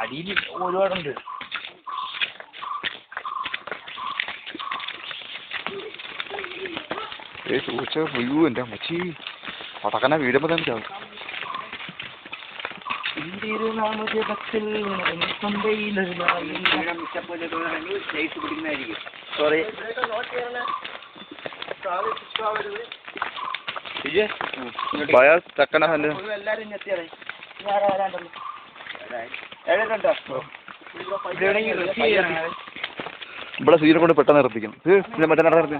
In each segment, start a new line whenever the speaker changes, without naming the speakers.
അടിയിൽ ഒരുപാടുണ്ട്.
സൂക്ഷിച്ച അയ്യോ എൻ്റെ അമ്മച്ചി പടക്കനെ വീടുമ്പോൾ തന്നെ ചാവും. ചക്കന ഇവിടെ സീനെ കൊണ്ട് പെട്ടെന്ന് നിർത്തിക്കണം. മറ്റേ നടത്തി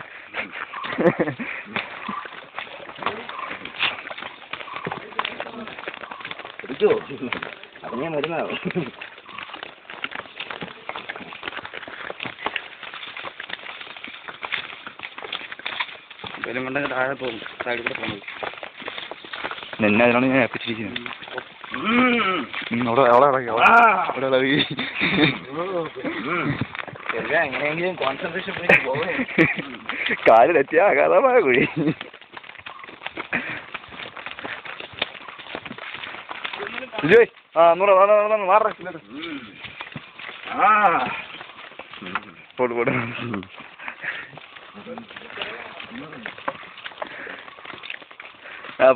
അതിനെ മരുന്നാവും. എന്തെങ്കിലും കൊണ്ടെങ്കിൽ താഴെ പോകും, സൈഡിൽ കൂടെ പോകുന്നത്.
നിന്നെ അതിനാണ് ഞാൻ ഏൽപ്പിച്ചിരിക്കുന്നത്. അവിടെ ഇളകി
എങ്ങനെയെങ്കിലും കോൺസെൻട്രേഷൻ പോകേ.
കാലിലെത്തിയ അഗാധമായ കുഴി. വിജയ് പോട്ട് പോട്ട്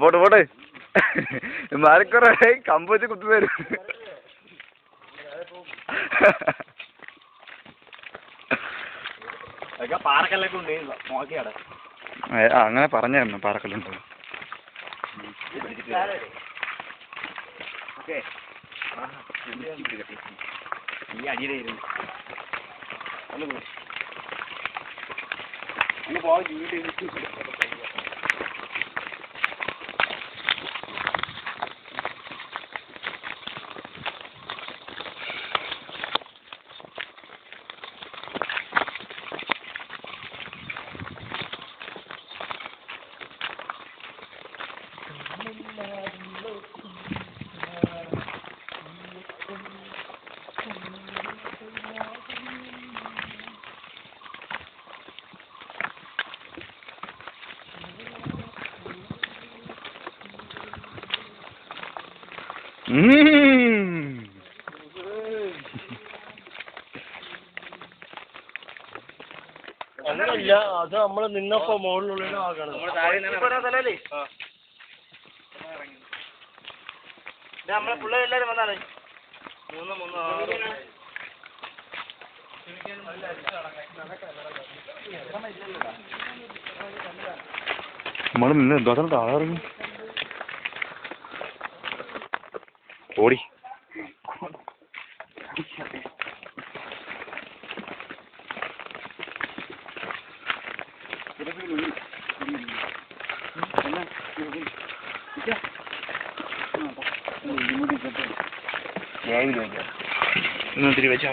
പോട്ടെ പോട്ടെ മാറിക്കുറ കമ്പ് വെച്ച് കുത്തി തരും.
പാറക്കല്ലൊക്കെ ഉണ്ട് നോക്കിയാടെ.
അങ്ങനെ പറഞ്ഞായിരുന്നു പാറക്കല്ലുണ്ട്.
ഈ അടിയിലായിരുന്നു
അങ്ങനല്ല, അത് നമ്മള് നിന്നപ്പോ മുകളിലുള്ള ഭാഗമാണ്. നമ്മളെ പിള്ളേരെല്ലാരും വന്നാണ്. 3
നമ്മള് നിന്ന് എന്തോ താഴെ ഓടി.
ഇത്തിരി വെച്ചാ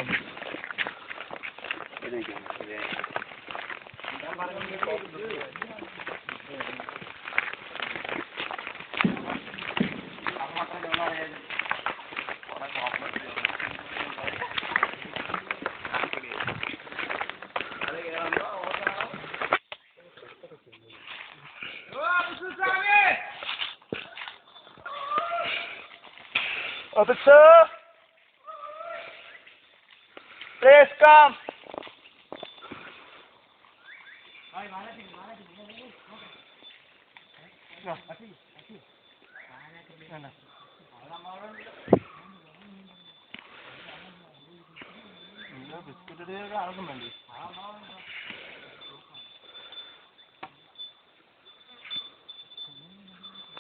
Officer, please come. ബിസ്ക്കറ്റ് ആർക്കും വേണ്ടി.